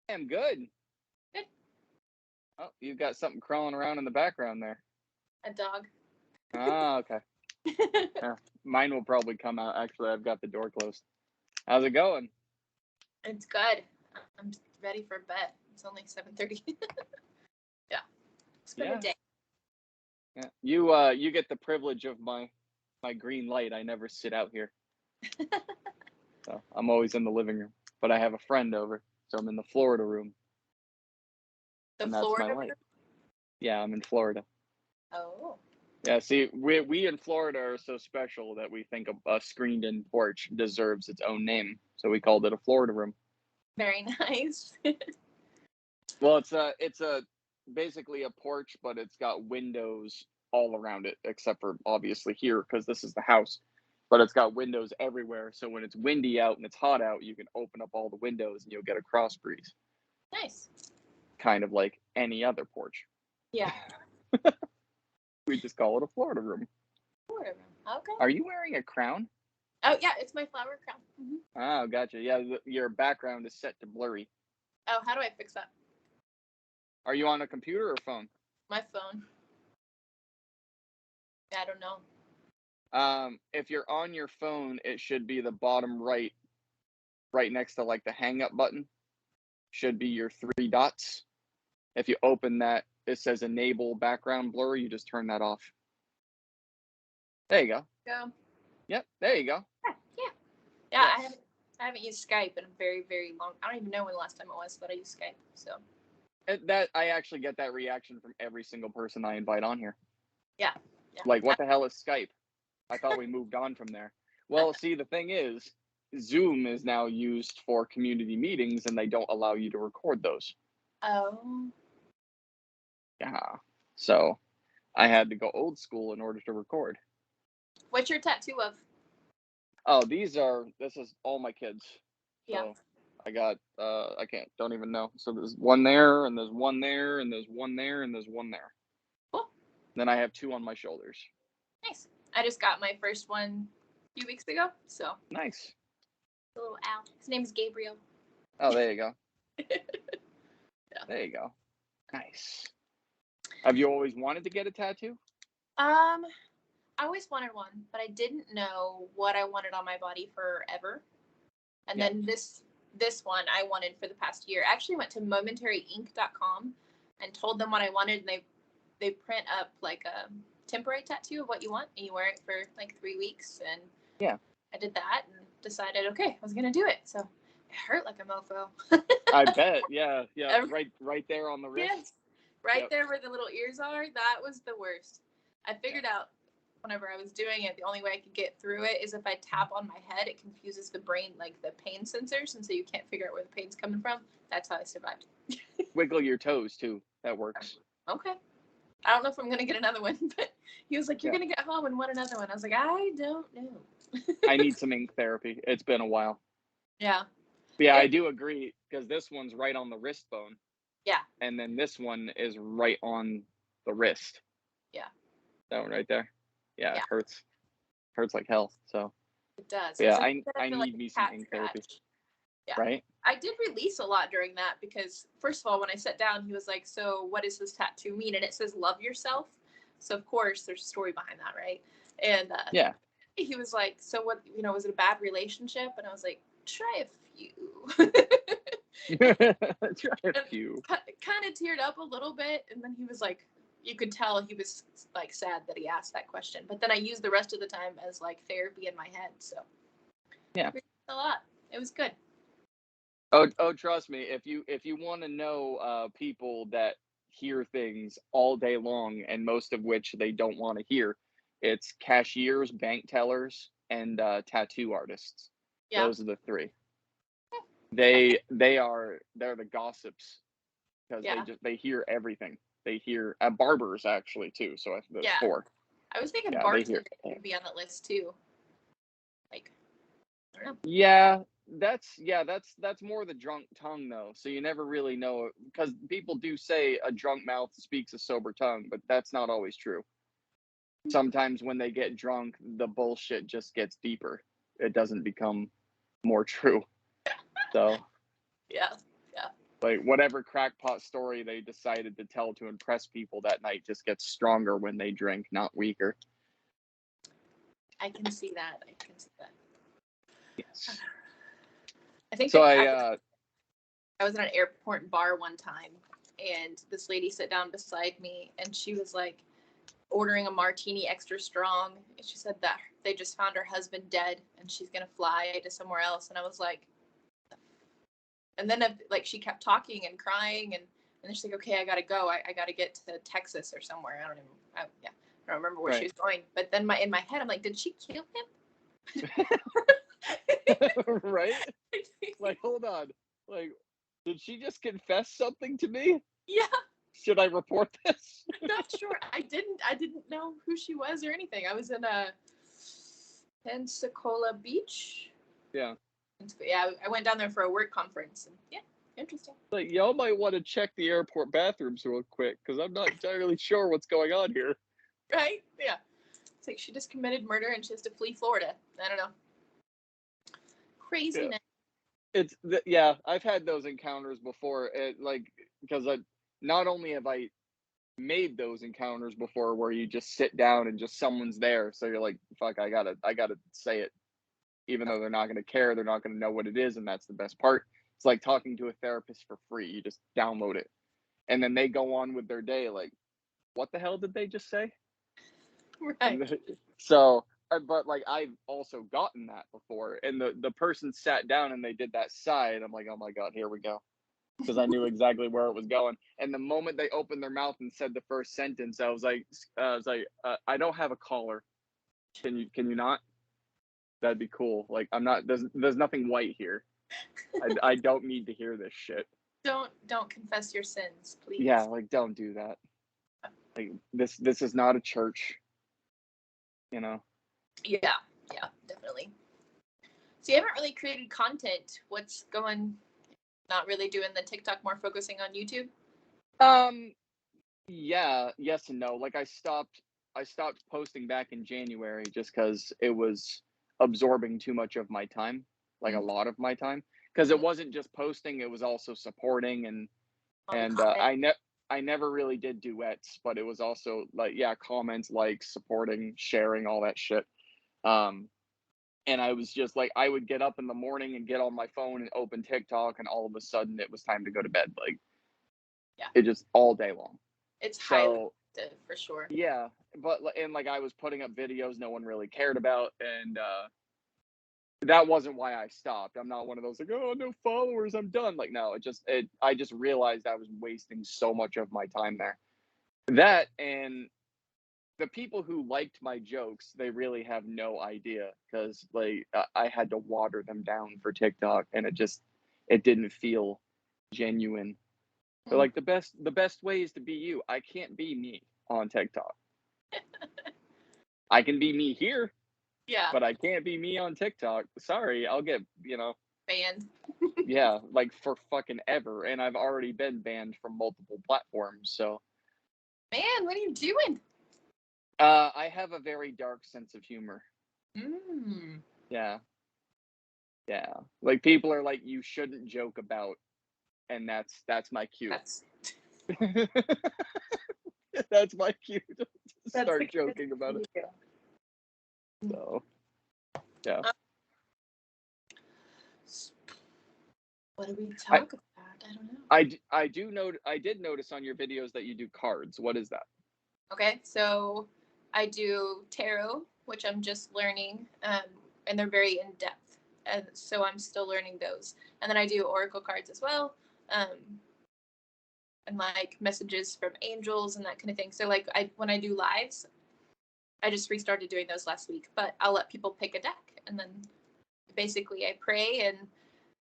am good. Good. Oh, you've got something crawling around in the background there. A dog. Ah, okay. Yeah, mine will probably come out. Actually, I've got the door closed. How's it going? It's good. I'm ready for bed. It's only 7:30. Yeah. It's been a Yeah. day. Yeah. You get the privilege of my green light. I never sit out here. So I'm always in the living room. But I have a friend over, so I'm in the Florida room. The And that's my Florida light. room? Yeah, I'm in Florida. Oh. Yeah, see, we in Florida are so special that we think a screened-in porch deserves its own name. So we called it a Florida room. Very nice. Well, it's basically a porch, but it's got windows all around it, except for obviously here because this is the house. But it's got windows everywhere, so when it's windy out and it's hot out, you can open up all the windows and you'll get a cross breeze, Nice. kind of like any other porch. Yeah. We just call it a Florida room. Florida room. Okay. Are you wearing a crown? Oh, yeah, it's my flower crown. Mm-hmm. Oh, gotcha. Yeah, your background is set to blurry. Oh, how do I fix that? Are you on a computer or phone? My phone. I don't know. If you're on your phone, it should be the bottom right next to like the hang up button. Should be your three dots. If you open that, it says enable background blur. You just turn that off. There you go. Go. Yep, there you go. Yeah. Yes. I haven't used Skype in a very, very long. I don't even know when the last time it was, but I used Skype. So. That I actually get that reaction from every single person I invite on here. Yeah. Like, what the hell is Skype? I thought we moved on from there. Well, see, the thing is, Zoom is now used for community meetings, and they don't allow you to record those. Oh. Yeah. So I had to go old school in order to record. What's your tattoo of? Oh, this is all my kids. Yeah. So I got, don't even know. So there's one there, and there's one there, and there's one there, and there's one there. Cool. Then I have two on my shoulders. Nice. I just got my first one a few weeks ago, so. Nice. A little owl. His name's Gabriel. Oh, there you go. Yeah. There you go. Nice. Have you always wanted to get a tattoo? I always wanted one, but I didn't know what I wanted on my body forever. And then this one I wanted for the past year. I actually went to momentaryink.com and told them what I wanted, and they print up like a temporary tattoo of what you want, and you wear it for like 3 weeks. And I did that and decided, okay, I was gonna do it. So it hurt like a mofo. I bet. Yeah. Right there on the wrist. Yes, right there where the little ears are. That was the worst. I figured out whenever I was doing it, the only way I could get through it is if I tap on my head. It confuses the brain, like the pain sensors, and so you can't figure out where the pain's coming from. That's how I survived. Wiggle your toes too. That works. Okay. I don't know if I'm gonna get another one, but he was like, "You're gonna get home and want another one." I was like, "I don't know." I need some ink therapy. It's been a while. Yeah. But yeah, I do agree because this one's right on the wrist bone. Yeah. And then this one is right on the wrist. Yeah. That one right there. Yeah, it hurts. Hurts like hell. So it does. Yeah, I need me some ink therapy. Yeah. Right? I did release a lot during that because, first of all, when I sat down, he was like, "So what does this tattoo mean?" And it says, "Love yourself." So, of course, there's a story behind that, right? And he was like, "So what, was it a bad relationship?" And I was like, "Try a few." Try a few. Kind of teared up a little bit. And then he was like, you could tell he was like sad that he asked that question. But then I used the rest of the time as like therapy in my head. So, yeah, a lot. It was good. Oh, trust me. If you want to know people that hear things all day long, and most of which they don't want to hear, it's cashiers, bank tellers, and tattoo artists. Yeah. Those are the three. They're the gossips because they hear everything. They hear barbers actually too. So there's four. I was thinking bartenders would be on the list too. Like, I don't know. Yeah, that's more the drunk tongue though. So you never really know, because people do say a drunk mouth speaks a sober tongue, but that's not always true. Sometimes when they get drunk, the bullshit just gets deeper. It doesn't become more true. So yeah. Like whatever crackpot story they decided to tell to impress people that night just gets stronger when they drink, not weaker. I can see that. Yes. I think So I was at an airport bar one time, and this lady sat down beside me, and she was like ordering a martini extra strong. And she said that they just found her husband dead, and she's gonna fly to somewhere else. And I was like, and then like she kept talking and crying, and then she's like, okay, I gotta go. I gotta get to Texas or somewhere. I don't remember where she was going. But then in my head, I'm like, did she kill him? Right? Like, hold on. Like, did she just confess something to me? Yeah. Should I report this? I'm not sure. I didn't know who she was or anything. I was in Pensacola Beach. Yeah. Yeah, I went down there for a work conference. And yeah, interesting. Like, y'all might want to check the airport bathrooms real quick, because I'm not entirely sure what's going on here. Right? Yeah. It's like she just committed murder and she has to flee Florida. I don't know. Craziness. Yeah. I've had those encounters before. Because not only have I made those encounters before where you just sit down and just someone's there, so you're like, fuck, I gotta say it, even though they're not gonna care, they're not gonna know what it is, and that's the best part. It's like talking to a therapist for free. You just download it, and then they go on with their day. Like, what the hell did they just say? Right. So, but like I've also gotten that before, and the person sat down and they did that sigh, and I'm like, oh my god, here we go, because I knew exactly where it was going. And the moment they opened their mouth and said the first sentence, I was like, I don't have a collar. Can you not? That'd be cool. Like, I'm not. There's nothing white here. I don't need to hear this shit. Don't confess your sins, please. Yeah, like don't do that. Like this is not a church. You know. Yeah, definitely. So you haven't really created content. What's going? Not really doing the TikTok, more focusing on YouTube. Yeah, yes and no. Like I stopped posting back in January just because it was absorbing too much of my time, like a lot of my time. Because it wasn't just posting; it was also supporting and I never really did duets, but it was also like comments, like supporting, sharing, all that shit. And I was just like, I would get up in the morning and get on my phone and open TikTok, and all of a sudden it was time to go to bed. Like, it just all day long. It's highly addictive, for sure. Yeah, but like I was putting up videos no one really cared about, and that wasn't why I stopped. I'm not one of those like, oh, no followers, I'm done. Like, no, I just realized I was wasting so much of my time there. That, and the people who liked my jokes, they really have no idea, because like I had to water them down for TikTok, and it didn't feel genuine. They're like, the best way is to be you. I can't be me on TikTok. I can be me here. Yeah. But I can't be me on TikTok. Sorry, I'll get, banned. Yeah, like for fucking ever. And I've already been banned from multiple platforms, so. Man, what are you doing? I have a very dark sense of humor. Yeah. Yeah. Like people are like, you shouldn't joke about, and that's my cue. That's my cue to start joking about it. So, yeah. What do we talk about? I don't know. I did notice on your videos that you do cards. What is that? Okay, so I do tarot, which I'm just learning, and they're very in depth, and so I'm still learning those. And then I do oracle cards as well, and like messages from angels and that kind of thing. So like when I do lives, I just restarted doing those last week, but I'll let people pick a deck, and then basically I pray and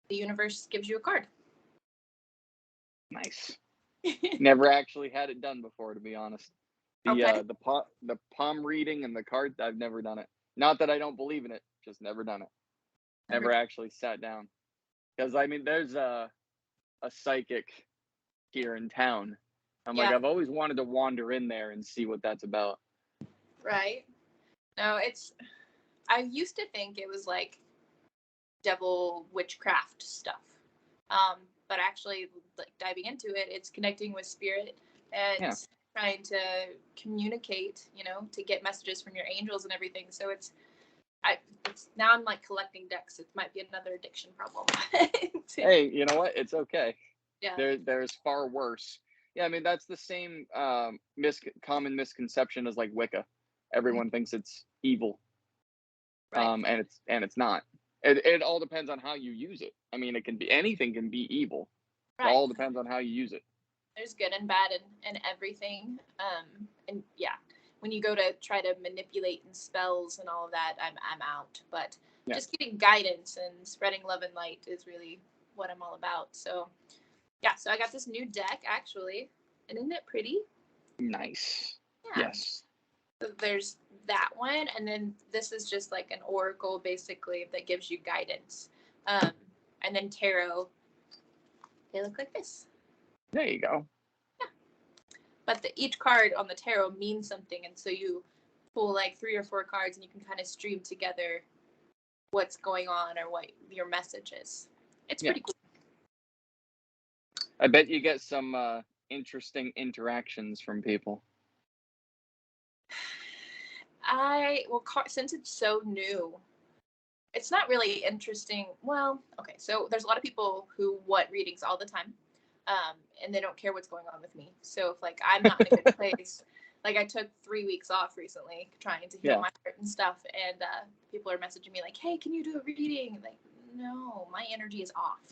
the universe gives you a card. Nice. Never actually had it done before, to be honest. The palm reading and the card, I've never done it. Not that I don't believe in it, just never done it. Never actually sat down. Because I mean, there's a psychic here in town. I'm like, I've always wanted to wander in there and see what that's about. Right. No, I used to think it was like devil witchcraft stuff. but actually like diving into it, it's connecting with spirit and trying to communicate, you know, to get messages from your angels and everything. So it's now I'm like collecting decks. It might be another addiction problem. Hey, you know what? It's okay. Yeah. There's far worse. Yeah, I mean that's the same common misconception as like Wicca. Everyone thinks it's evil, Right. and it's not. It all depends on how you use it. I mean, anything can be evil. It Right. all depends on how you use it. There's good and bad and everything. And yeah, when you go to try to manipulate and spells and all of that, I'm out. But just getting guidance and spreading love and light is really what I'm all about. So yeah, so I got this new deck actually, and isn't it pretty? Nice. Yeah. Yes. So there's that one, and then this is just like an oracle basically that gives you guidance. And then tarot. They look like this. There you go. Yeah. But each card on the tarot means something, and so you pull like 3 or 4 cards, and you can kind of stream together what's going on or what your message is. It's pretty cool. I bet you get some interesting interactions from people. Since it's so new, it's not really interesting. Well, okay, so there's a lot of people who want readings all the time, and they don't care what's going on with me. So if like I'm not in a good place, like I took 3 weeks off recently trying to heal my heart and stuff, and people are messaging me like, "Hey, can you do a reading?" Like, no, my energy is off.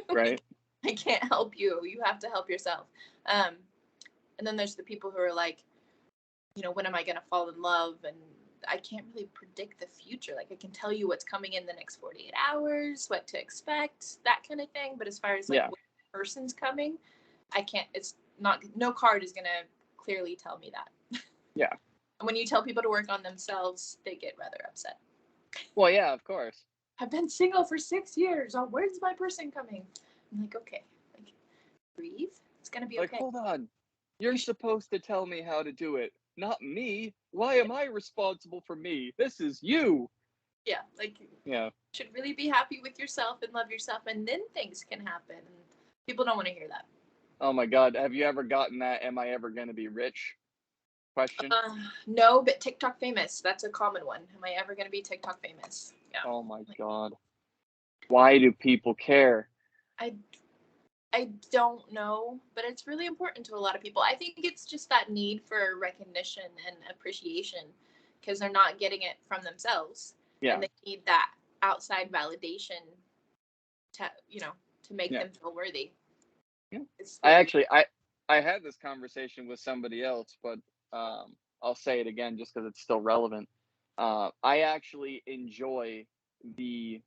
Right. I can't help you. You have to help yourself. And then there's the people who are like, you know, when am I going to fall in love? And I can't really predict the future. Like I can tell you what's coming in the next 48 hours, what to expect, that kind of thing. But as far as like what person's coming, I can't, it's not, no card is going to clearly tell me that. Yeah. And when you tell people to work on themselves, they get rather upset. Well, yeah, of course. I've been single for 6 years. Oh, where's my person coming? I'm like, okay, like, breathe. It's going to be like, okay. Hold on. You're supposed to tell me how to do it, not me. Why am I responsible for me? This is you. Yeah, like, you should really be happy with yourself and love yourself, and then things can happen. People don't want to hear that. Oh my God. Have you ever gotten that am I ever going to be rich question? No, but TikTok famous. That's a common one. Am I ever going to be TikTok famous? Yeah. Oh my God. Why do people care? I don't know, but it's really important to a lot of people. I think it's just that need for recognition and appreciation because they're not getting it from themselves. Yeah. And they need that outside validation to, you know, to make them feel worthy. Yeah. Really I had this conversation with somebody else, but I'll say it again just because it's still relevant. I actually enjoy the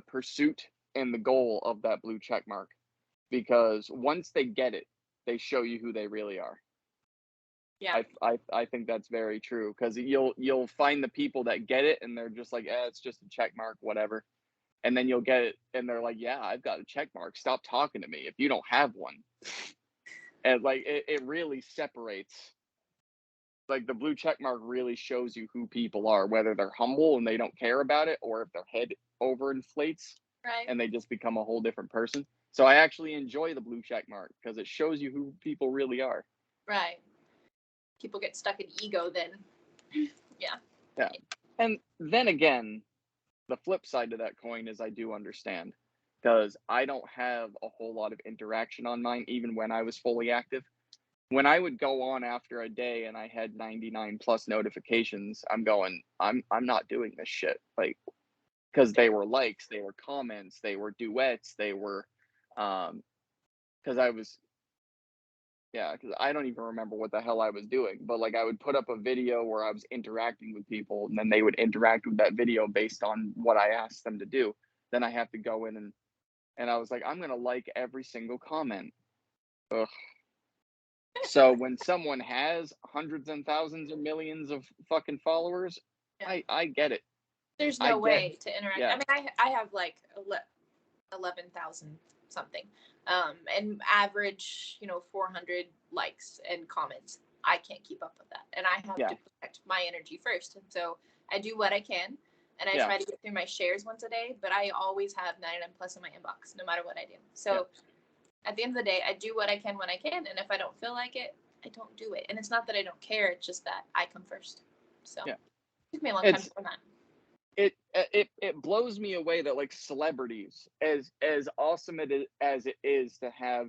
pursuit and the goal of that blue check mark, because once they get it, they show you who they really are. Yeah. I think that's very true, because you'll find the people that get it and they're just like, it's just a check mark, whatever. And then you'll get it and they're like, yeah, I've got a check mark. Stop talking to me if you don't have one. And like it really separates. Like the blue check mark really shows you who people are, whether they're humble and they don't care about it, or if their head overinflates and they just become a whole different person. So I actually enjoy the blue check mark because it shows you who people really are. Right. People get stuck in ego then. Yeah. Yeah. And then again, the flip side to that coin is I do understand, because I don't have a whole lot of interaction on mine, even when I was fully active. When I would go on after a day and I had 99 plus notifications, I'm not doing this shit. Like, because they were likes, they were comments, they were duets, they were, because I don't even remember what the hell I was doing, but like I would put up a video where I was interacting with people, and then they would interact with that video based on what I asked them to do. Then I have to go in and I was like, I'm gonna like every single comment. Ugh. So when someone has hundreds and thousands or millions of fucking followers, I get it. There's no way to interact. Yeah. I mean, I have like 11,000 something, and average, 400 likes and comments. I can't keep up with that, and I have to protect my energy first. And so I do what I can. and I try to get through my shares once a day, but I always have 99 plus in my inbox, no matter what I do. So at the end of the day, I do what I can when I can, and if I don't feel like it, I don't do it. And it's not that I don't care; it's just that I come first. So it took me a long time to learn that. It blows me away that like celebrities, as awesome as it is to have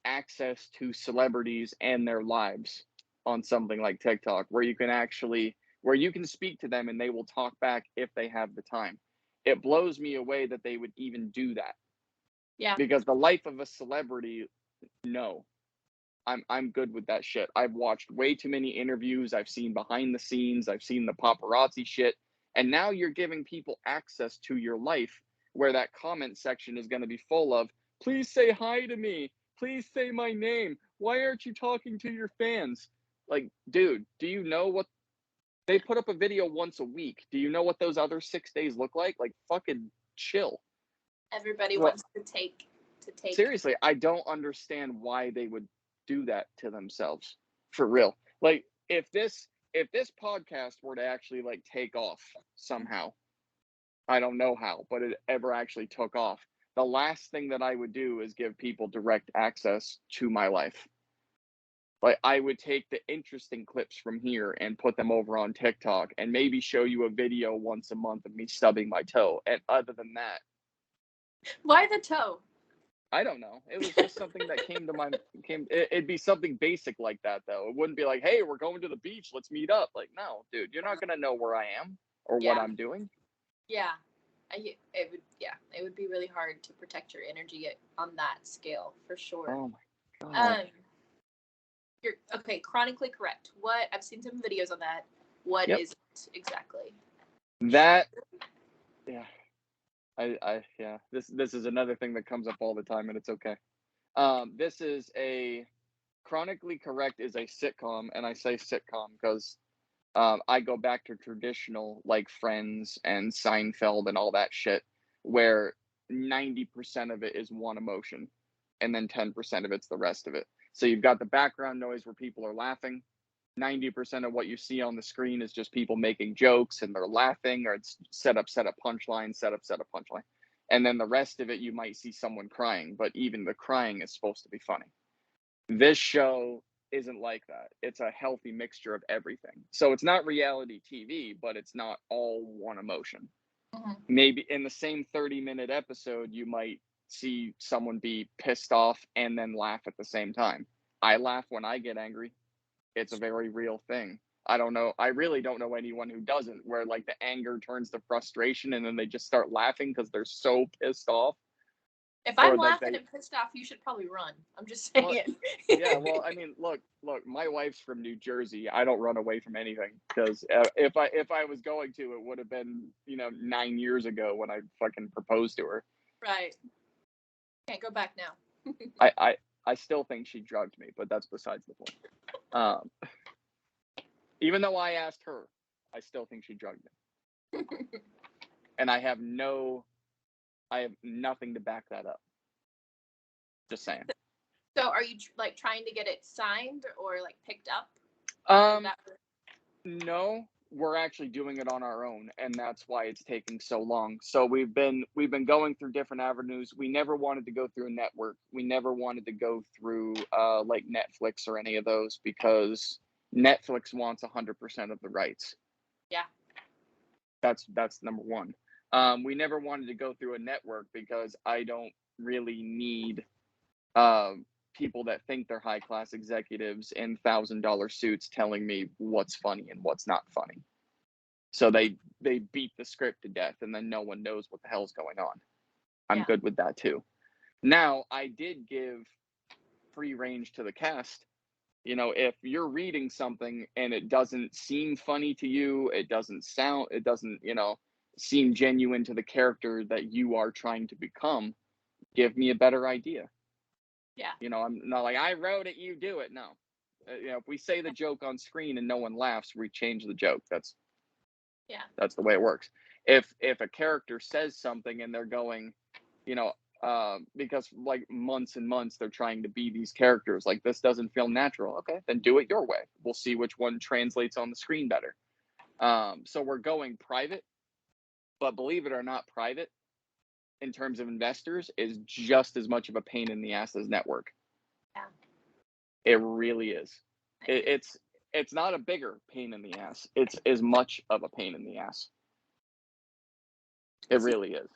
access to celebrities and their lives on something like TikTok, where you can speak to them and they will talk back if they have the time. It blows me away that they would even do that. Yeah. Because the life of a celebrity, no. I'm good with that shit. I've watched way too many interviews. I've seen behind the scenes. I've seen the paparazzi shit. And now you're giving people access to your life where that comment section is going to be full of, please say hi to me. Please say my name. Why aren't you talking to your fans? Like, dude, do you know what they put up a video once a week? Do you know what those other 6 days look like? Like, fucking chill. Everybody wants to take. Seriously, I don't understand why they would do that to themselves, for real. Like, if this podcast were to actually like take off somehow, I don't know how, but it ever actually took off, the last thing that I would do is give people direct access to my life. Like, I would take the interesting clips from here and put them over on TikTok and maybe show you a video once a month of me stubbing my toe. And other than that, why the toe? I don't know. It was just something that it'd be something basic like that, though. It wouldn't be like, hey, we're going to the beach, let's meet up. Like, no, dude, you're not going to know where I am or what I'm doing. Yeah. It would be really hard to protect your energy on that scale, for sure. Oh my God. You're okay, chronically correct. I've seen some videos on that. What is it exactly? That, yeah. This is another thing that comes up all the time, and it's okay. This is Chronically Correct is a sitcom, and I say sitcom because I go back to traditional like Friends and Seinfeld and all that shit, where 90% of it is one emotion, and then 10% of it's the rest of it. So you've got the background noise where people are laughing. 90% of what you see on the screen is just people making jokes and they're laughing, or it's set up punchline, set up punchline. And then the rest of it, you might see someone crying, but even the crying is supposed to be funny. This show isn't like that. It's a healthy mixture of everything. So it's not reality TV, but it's not all one emotion. Mm-hmm. Maybe in the same 30-minute episode, you might see someone be pissed off and then laugh at the same time. I laugh when I get angry. It's a very real thing. I really don't know anyone who doesn't, where like the anger turns to frustration and then they just start laughing because they're so pissed off. If I'm laughing and pissed off, you should probably run. I'm just saying. Well, I mean, look, my wife's from New Jersey. I don't run away from anything because if I was going to, it would have been 9 years ago when I fucking proposed to her. Right. Can't go back now. I still think she drugged me, but that's besides the point. Even though I asked her, I still think she drugged me. And I have nothing to back that up. Just saying. So are you like trying to get it signed or like picked up? No, we're actually doing it on our own, and that's why it's taking so long. So we've been going through different avenues. We never wanted to go through a network. We never wanted to go through like Netflix or any of those, because Netflix wants 100% of the rights. Yeah. That's number one. We never wanted to go through a network because I don't really need people that think they're high class executives in $1,000 suits telling me what's funny and what's not funny. So they beat the script to death, and then no one knows what the hell's going on. I'm good with that too. Now, I did give free range to the cast. If you're reading something and it doesn't seem funny to you, it doesn't seem genuine to the character that you are trying to become, give me a better idea. Yeah. I'm not like, I wrote it, you do it. No. If we say the joke on screen and no one laughs, we change the joke. That's the way it works. If a character says something and they're going, because like months and months they're trying to be these characters, like, this doesn't feel natural. Okay, then do it your way. We'll see which one translates on the screen better. So we're going private. But believe it or not, private, in terms of investors, is just as much of a pain in the ass as network. Yeah. It really is. It's not a bigger pain in the ass. It's as much of a pain in the ass. It really is.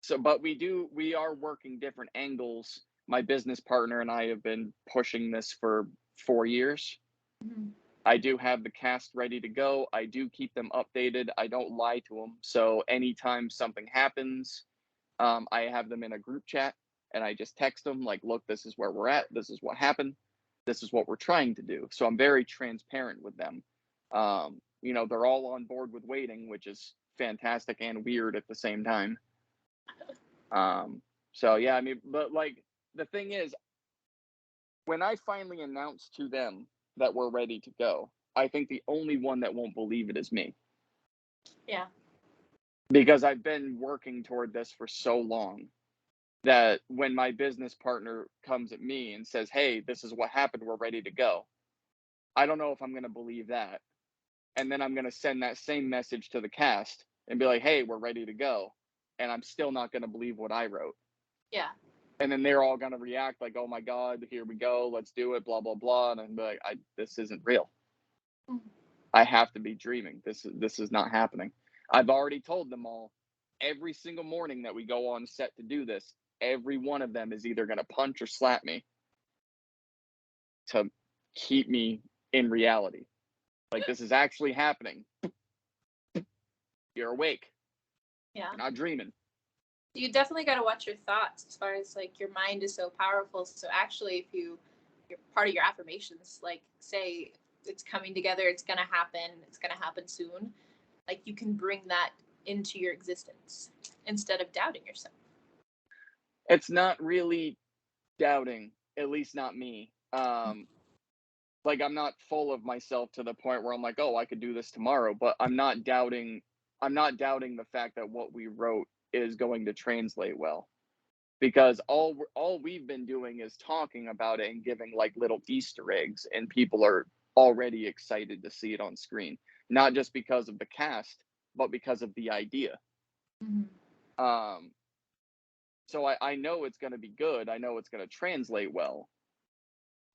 So, but we are working different angles. My business partner and I have been pushing this for 4 years. Mm-hmm. I do have the cast ready to go. I do keep them updated. I don't lie to them. So anytime something happens, I have them in a group chat and I just text them like, look, this is where we're at. This is what happened. This is what we're trying to do. So I'm very transparent with them. They're all on board with waiting, which is fantastic and weird at the same time. So yeah, I mean, but like the thing is, when I finally announce to them that we're ready to go, I think the only one that won't believe it is me. Yeah. Because I've been working toward this for so long that when my business partner comes at me and says, hey, this is what happened, we're ready to go, I don't know if I'm going to believe that. And then I'm going to send that same message to the cast and be like, hey, we're ready to go. And I'm still not going to believe what I wrote. Yeah. And then they're all going to react like, oh my God, here we go, let's do it, blah, blah, blah. And I'm like, this isn't real. Mm-hmm. I have to be dreaming. This is not happening. I've already told them all, every single morning that we go on set to do this, every one of them is either going to punch or slap me to keep me in reality. Like, this is actually happening. You're awake. Yeah. You're not dreaming. You definitely got to watch your thoughts, as far as like your mind is so powerful. So actually, if you're part of your affirmations, like say it's coming together, it's going to happen soon. Like you can bring that into your existence instead of doubting yourself. It's not really doubting, at least not me. Like I'm not full of myself to the point where I'm like, oh, I could do this tomorrow, but I'm not doubting the fact that what we wrote is going to translate well. Because all we've been doing is talking about it and giving like little Easter eggs, and people are already excited to see it on screen. Not just because of the cast, but because of the idea. Mm-hmm. So I know it's going to be good. I know it's going to translate well.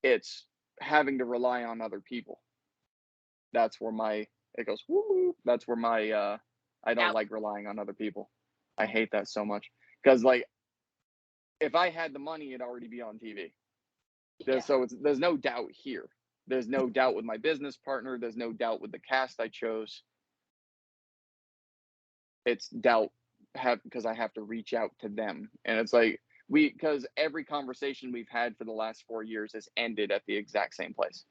It's having to rely on other people. That's where it goes, woo. That's where I don't like relying on other people. I hate that so much. Because like, if I had the money, it'd already be on TV. Yeah. So there's no doubt here. There's no doubt with my business partner. There's no doubt with the cast I chose. It's doubt because I have to reach out to them. And it's like, because every conversation we've had for the last 4 years has ended at the exact same place.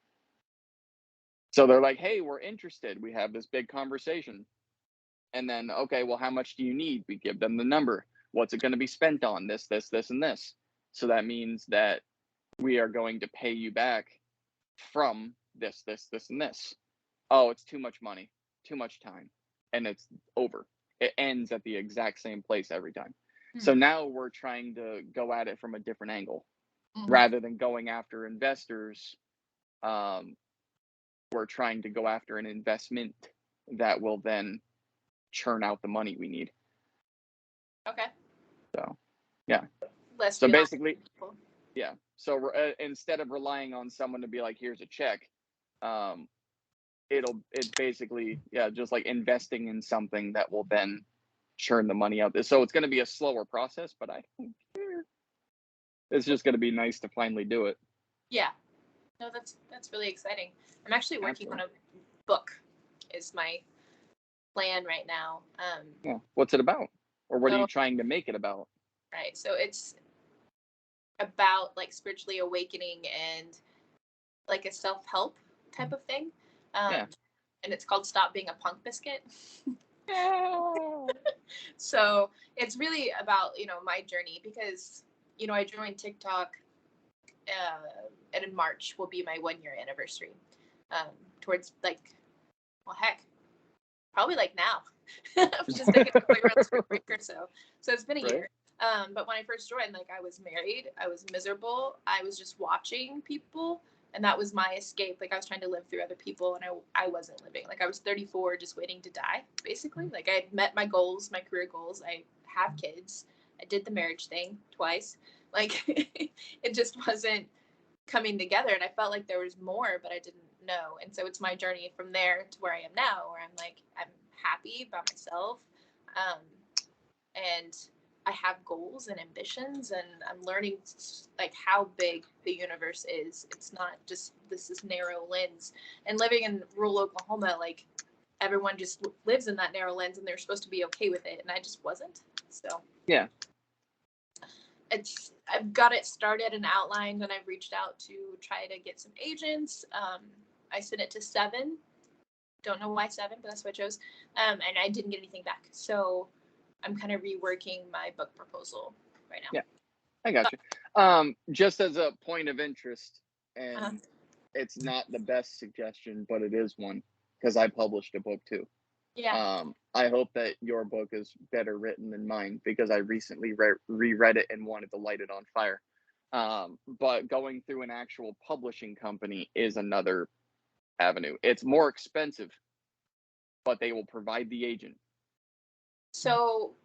So they're like, hey, we're interested. We have this big conversation. And then, okay, well, how much do you need? We give them the number. What's it going to be spent on? This, and this. So that means that we are going to pay you back from this, and this. Oh, it's too much money, too much time. And it's over. It ends at the exact same place every time. Mm-hmm. So now we're trying to go at it from a different angle. Mm-hmm. Rather than going after investors, we're trying to go after an investment that will then churn out the money we need. Okay. So, yeah. So basically, yeah. So instead of relying on someone to be like, here's a check, it's basically, yeah, just like investing in something that will then churn the money out. So it's going to be a slower process, but I don't care. It's just going to be nice to finally do it. Yeah. No, that's really exciting. I'm actually working on a book is my plan right now. Yeah. What's it about? Or what are you trying to make it about? Right. So it's about like spiritually awakening and like a self-help type of thing. Yeah. And it's called Stop Being a Punk Biscuit. So it's really about, my journey because, I joined TikTok and in March will be my 1-year anniversary. Towards probably like now. Just taking like around spring break or so. So it's been a year. But when I first joined, like I was married, I was miserable, I was just watching people, And that was my escape. Like I was trying to live through other people, and I wasn't living. Like I was 34, just waiting to die, basically. Like I had met my goals, my career goals. I have kids. I did the marriage thing twice. Like it just wasn't coming together, and I felt like there was more, but I didn't know. And so it's my journey from there to where I am now, where I'm like, I'm happy about myself. And I have goals and ambitions, and I'm learning like how big the universe is. It's not just this narrow lens. And living in rural Oklahoma, like everyone just lives in that narrow lens, and they're supposed to be okay with it, and I just wasn't. So yeah, I've got it started and outlined, and I've reached out to try to get some agents. I sent it to 7. Don't know why 7, but that's what I chose. And I didn't get anything back. So I'm kind of reworking my book proposal right now. yeah, I got you. Just as a point of interest, and it's not the best suggestion, but it is one, because I published a book too. Yeah. I hope that your book is better written than mine, because I recently reread it and wanted to light it on fire. But going through an actual publishing company is another avenue. It's more expensive, but they will provide the agent. So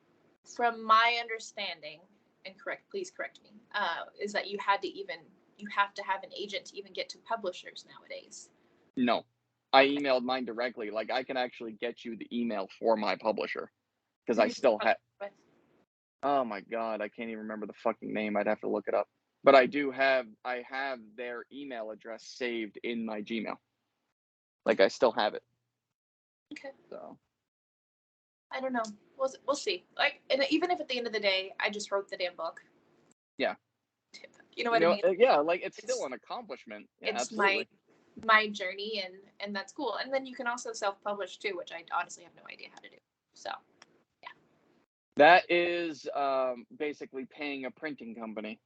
from my understanding, and please correct me, is that you have to have an agent to even get to publishers nowadays. No, I emailed mine directly. Like I can actually get you the email for my publisher, because I still have. Oh my god, I can't even remember the fucking name. I'd have to look it up. But I have their email address saved in my Gmail. Like I still have it. Okay. So I don't know. We'll see. Like, and even if at the end of the day, I just wrote the damn book. yeah. You know what I mean? Yeah, like it's still an accomplishment. Yeah, it's absolutely. my journey, and that's cool. And then you can also self-publish too, which I honestly have no idea how to do. So yeah. That is basically paying a printing company.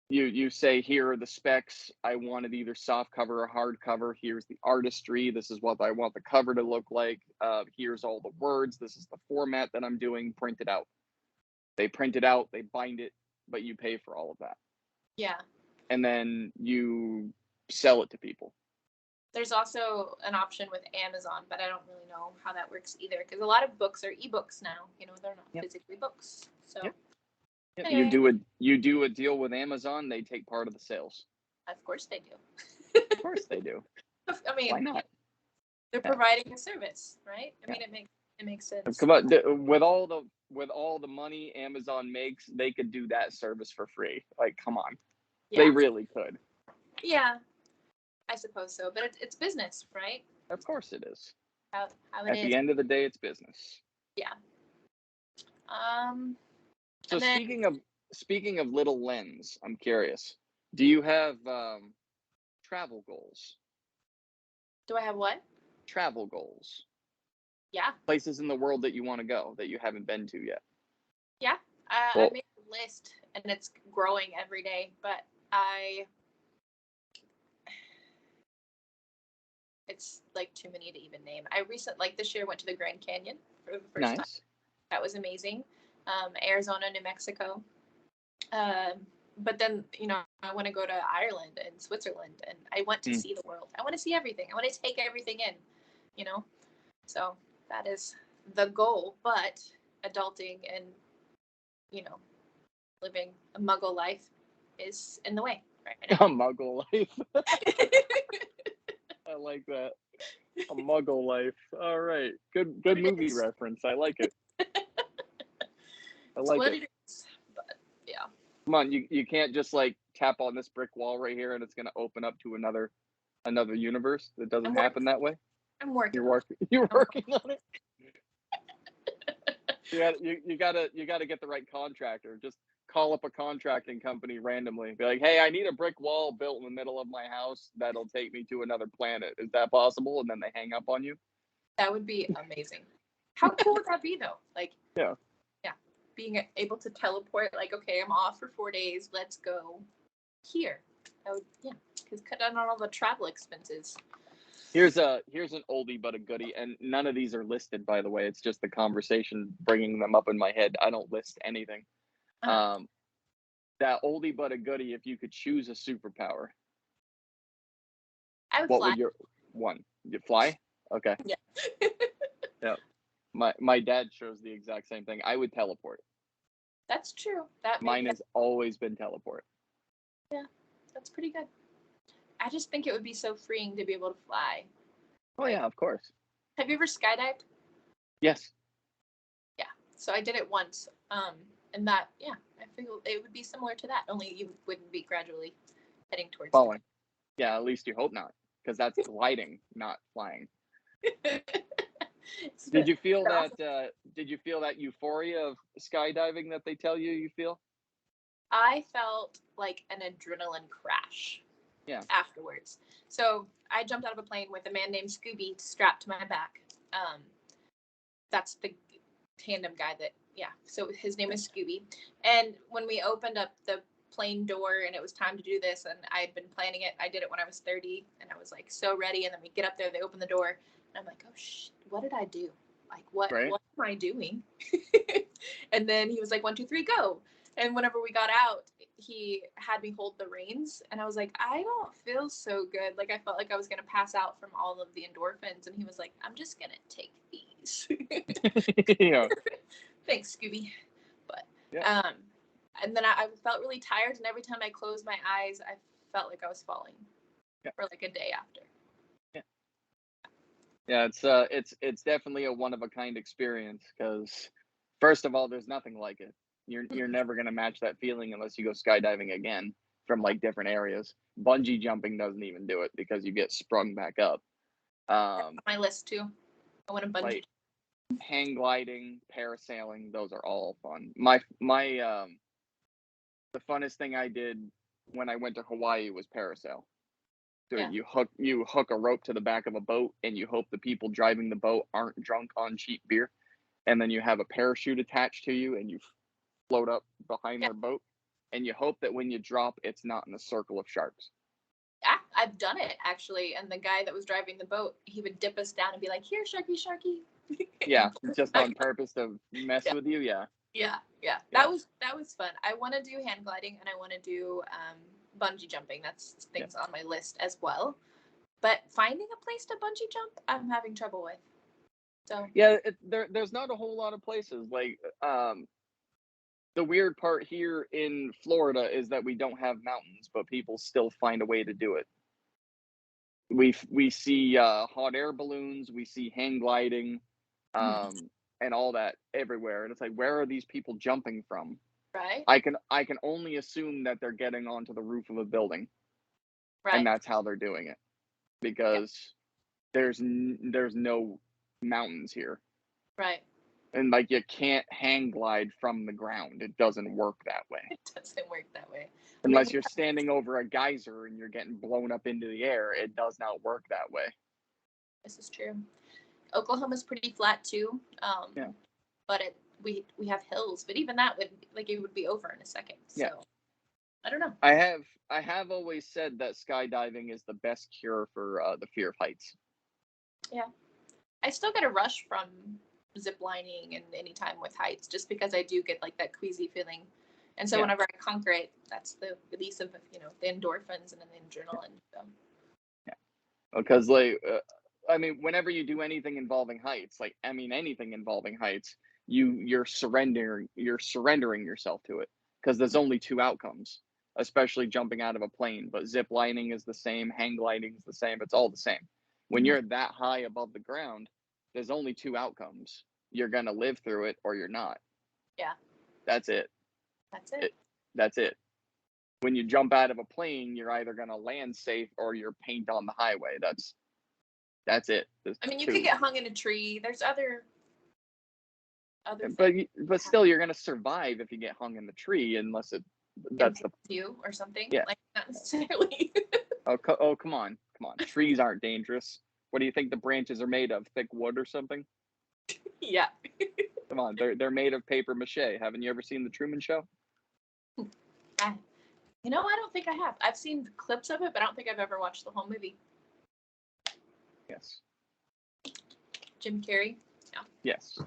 You say, here are the specs. I wanted either soft cover or hard cover. Here's the artistry. This is what I want the cover to look like. Here's all the words. This is the format that I'm doing. Print it out. They print it out. They bind it, but you pay for all of that. Yeah. And then you sell it to people. There's also an option with Amazon, but I don't really know how that works either, because a lot of books are ebooks now. You know, they're not physically books. So Yep. Anyway. You do a deal with Amazon, they take part of the sales. Of course they do. Of course they do. I mean, why not? They're providing a service, right? I mean, it makes sense. Come on, with all the money Amazon makes, they could do that service for free. Like, come on, they really could. Yeah, I suppose so, but it's business, right? Of course it is. How it At is. the end of the day, it's business. Yeah. So speaking of little lens, I'm curious. Do you have travel goals? Do I have what? Travel goals. Yeah. Places in the world that you want to go that you haven't been to yet. Yeah. I made a list, and it's growing every day, but it's like too many to even name. I this year went to the Grand Canyon for the first time. That was amazing. Arizona, New Mexico. But then, I want to go to Ireland and Switzerland, and I want to see the world. I want to see everything. I want to take everything in, So that is the goal, but adulting and, living a muggle life is in the way right now. A muggle life. I like that. A muggle life. All right. Good movie reference. I like it. I like it. It is, but yeah. Come on, you can't just like tap on this brick wall right here and it's gonna open up to another universe. That doesn't happen that way. I'm working. You're working on it. You gotta get the right contractor. Just call up a contracting company randomly. Be like, hey, I need a brick wall built in the middle of my house that'll take me to another planet. Is that possible? And then they hang up on you. That would be amazing. How cool would that be, though? Like, yeah, being able to teleport. Like, okay, I'm off for 4 days. Let's go here. Because cut down on all the travel expenses. Here's an oldie but a goodie, and none of these are listed, by the way. It's just the conversation bringing them up in my head. I don't list anything. That oldie but a goodie, if you could choose a superpower, I would What fly. would your one? You fly? Okay. Yeah. Yeah. My dad shows the exact same thing. I would teleport. That's true. That Mine maybe. has always been teleport. Yeah, that's pretty good. I just think it would be so freeing to be able to fly. Oh Like, yeah, of course. have you ever skydived? Yes. Yeah. So I did it once. And that, yeah, I feel it would be similar to that. Only you wouldn't be gradually heading towards Falling. Yeah, at least you hope not, because that's gliding, not flying. Did you feel that? Did you feel that euphoria of skydiving that they tell you feel? I felt like an adrenaline crash. Yeah. Afterwards. So I jumped out of a plane with a man named Scooby strapped to my back. That's the tandem guy that, yeah. So his name is Scooby. And when we opened up the plane door and it was time to do this, and I had been planning it, I did it when I was 30, and I was like so ready. And then we get up there, they open the door, and I'm like, oh shit, what did I do? Like, what am I doing? And then he was like, 1, 2, 3, go. And whenever we got out, he had me hold the reins, and I was like, I don't feel so good. Like, I felt like I was going to pass out from all of the endorphins. And he was like, I'm just going to take these. Yeah. Thanks, Scooby. But, Yeah. and then I felt really tired. And every time I closed my eyes, I felt like I was falling for like a day after. Yeah, it's definitely a one of a kind experience, because first of all, there's nothing like it. You're never gonna match that feeling unless you go skydiving again from like different areas. Bungee jumping doesn't even do it because you get sprung back up. That's on my list too. I want to bungee. Like hang gliding, parasailing, those are all fun. My the funnest thing I did when I went to Hawaii was parasail. So Yeah. you hook a rope to the back of a boat, and you hope the people driving the boat aren't drunk on cheap beer, and then you have a parachute attached to you, and you float up behind their boat, and you hope that when you drop, it's not in a circle of sharks. Yeah, I've done it actually. And the guy that was driving the boat, he would dip us down and be like, "Here, Sharky, Sharky." Yeah, just on purpose to mess with you. Yeah. Yeah. That was fun. I want to do hang gliding, and I want to do bungee jumping. That's things on my list as well. But finding a place to bungee jump, I'm having trouble with. So Yeah, there's not a whole lot of places. Like, the weird part here in Florida is that we don't have mountains, but people still find a way to do it. We see hot air balloons, we see hang gliding, and all that everywhere, and it's like, where are these people jumping from? right, I can only assume that they're getting onto the roof of a building, and right, that's how they're doing it, yeah, because there's no mountains here, right. and like you can't hang glide from the ground. It doesn't work that way It doesn't work that way. I mean, unless you're standing over a geyser and you're getting blown up into the air. It does not work that way. this is true. Oklahoma's pretty flat too. Yeah. But we have hills, but even that would like it would be over in a second. So Yeah. I don't know. I have always said that skydiving is the best cure for the fear of heights. Yeah. I still get a rush from zip lining and any time with heights just because I do get like that queasy feeling. And so whenever I conquer it, that's the release of, the endorphins and the adrenaline. So. Yeah. Because like I mean, whenever you do anything involving heights, like I mean anything involving heights, you're surrendering yourself to it, because there's only two outcomes, especially jumping out of a plane. But zip lining is the same, hang gliding is the same. It's all the same. When you're that high above the ground, there's only two outcomes. You're gonna live through it or you're not. Yeah. That's it. That's it. That's it. When you jump out of a plane, you're either gonna land safe or you're paint on the highway. That's it. There's I mean, you two. could get hung in a tree. There's other But things but still, you're gonna survive if you get hung in the tree, unless that's the you or something. yeah. Like not necessarily. Oh, come on. Trees aren't dangerous. What do you think the branches are made of? Thick wood or something? Yeah. Come on, they're made of paper mache. Haven't you ever seen the Truman Show? I don't think I have. I've seen clips of it, but I don't think I've ever watched the whole movie. Yes. Jim Carrey. Yeah. Yes.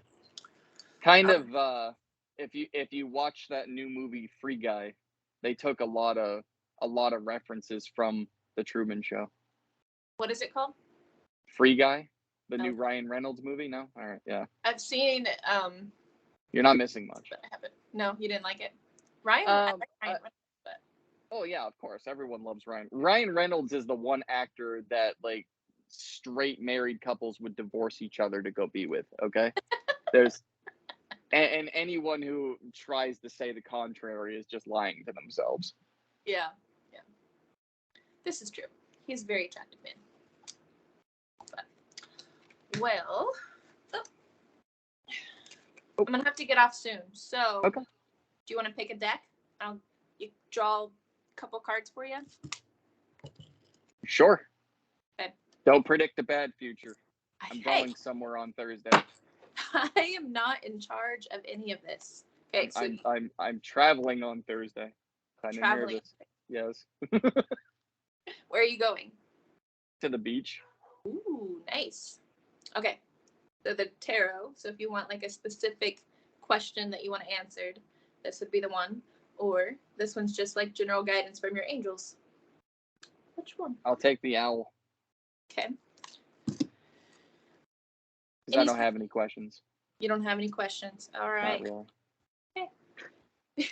Kind of. If you watch that new movie Free Guy, they took a lot of references from the Truman Show. What is it called? Free Guy, the new Okay. Ryan Reynolds movie. No, all right, yeah. I've seen. You're not missing much. But I haven't. No, you didn't like it. Ryan. I like Ryan Reynolds, but Oh yeah, of course, everyone loves Ryan. Ryan Reynolds is the one actor that like straight married couples would divorce each other to go be with. Okay, there's and anyone who tries to say the contrary is just lying to themselves. yeah. This is true. He's a very attractive man. But, well, I'm gonna have to get off soon. So, Okay. do you want to pick a deck? I'll draw a couple cards for you. Sure. Okay. Don't predict a bad future. I'm Hey, going somewhere on Thursday. I am not in charge of any of this. Okay, so I'm traveling on Thursday. Kind of traveling. nervous. Yes. Where are you going? To the beach. Ooh, nice. Okay, so the tarot. So if you want like a specific question that you want answered, this would be the one. Or this one's just like general guidance from your angels. Which one? I'll take the owl. Okay. Because I don't have any questions. You don't have any questions. All right. Not really. Okay.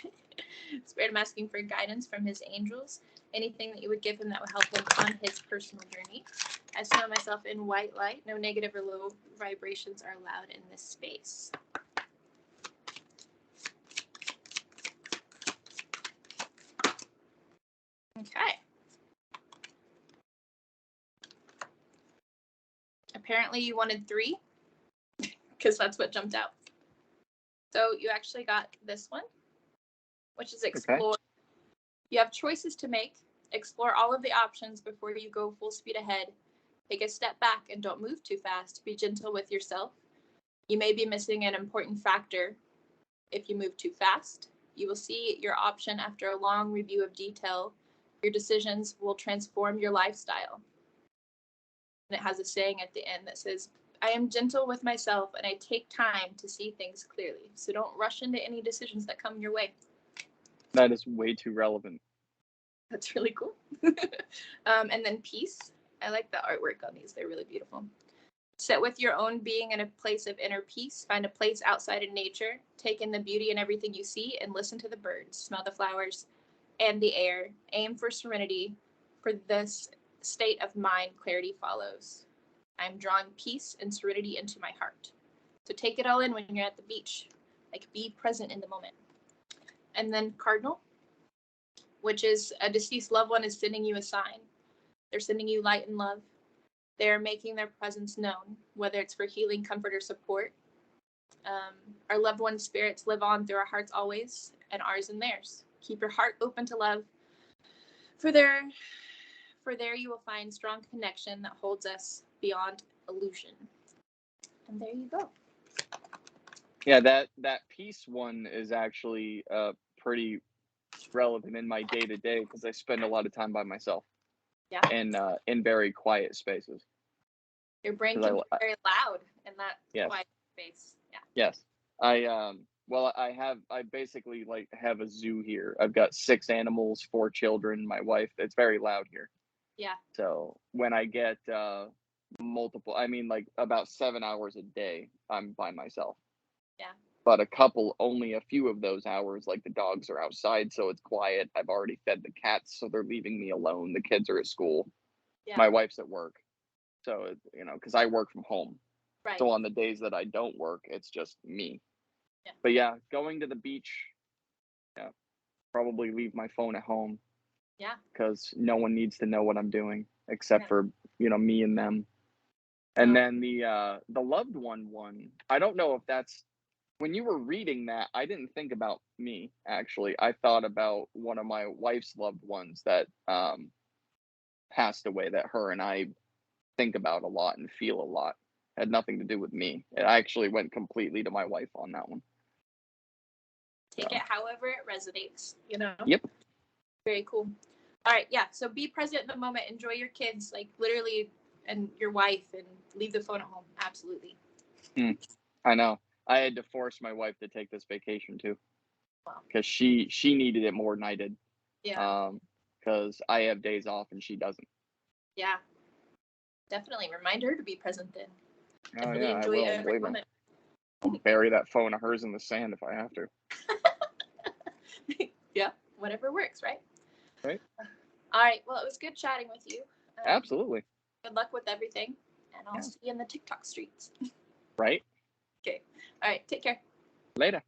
Spirit, I'm asking for guidance from his angels. Anything that you would give him that would help him on his personal journey. I surround myself in white light. No negative or low vibrations are allowed in this space. Okay. Apparently you wanted 3 because that's what jumped out. So you actually got this one, which is explore. Okay. You have choices to make. Explore all of the options before you go full speed ahead. Take a step back and don't move too fast. Be gentle with yourself. You may be missing an important factor. If you move too fast, you will see your option after a long review of detail. Your decisions will transform your lifestyle. And it has a saying at the end that says, I am gentle with myself and I take time to see things clearly. So don't rush into any decisions that come your way. That is way too relevant. That's really cool. And then peace. I like the artwork on these. They're really beautiful. Sit with your own being in a place of inner peace. Find a place outside in nature. Take in the beauty in everything you see and listen to the birds. Smell the flowers and the air. Aim for serenity. For this state of mind, clarity follows. I'm drawing peace and serenity into my heart. So take it all in when you're at the beach. Like, be present in the moment. And then cardinal, which is a deceased loved one is sending you a sign. They're sending you light and love. They're making their presence known, whether it's for healing, comfort, or support. Our loved ones' spirits live on through our hearts always, and ours and theirs. Keep your heart open to love. For there you will find strong connection that holds us beyond illusion. And there you go. Yeah, that peace one is actually pretty relevant in my day-to-day because I spend a lot of time by myself. Yeah. And in very quiet spaces. Your brain can be very loud in that quiet space. Yeah. Yes. I basically like have a zoo here. I've got 6 animals, 4 children, my wife. It's very loud here. Yeah. So when I get about 7 hours a day, I'm by myself. Yeah. But only a few of those hours, like the dogs are outside, so it's quiet. I've already fed the cats, so they're leaving me alone. The kids are at school. Yeah. My wife's at work. So, because I work from home. Right. So on the days that I don't work, it's just me. Yeah. But yeah, going to the beach, probably leave my phone at home. Yeah. Because no one needs to know what I'm doing except for, me and them. And then the loved one, I don't know if that's, when you were reading that, I didn't think about me, actually. I thought about one of my wife's loved ones that passed away that her and I think about a lot and feel a lot. It had nothing to do with me. It actually went completely to my wife on that one. Take it however it resonates, Yep. Very cool. All right, yeah. So be present in the moment. Enjoy your kids, like literally, and your wife, and leave the phone at home. Absolutely. I know. I had to force my wife to take this vacation too, because she needed it more than I did. Yeah. Because I have days off and she doesn't. Yeah. Definitely remind her to be present then. Oh And really yeah, I enjoy will. every Believe me. moment. I'll bury that phone of hers in the sand if I have to. Yeah, whatever works, right? Right. All right. Well, it was good chatting with you. Absolutely. Good luck with everything, and I'll Yeah. see you in the TikTok streets. Right. Okay. All right. Take care. Later.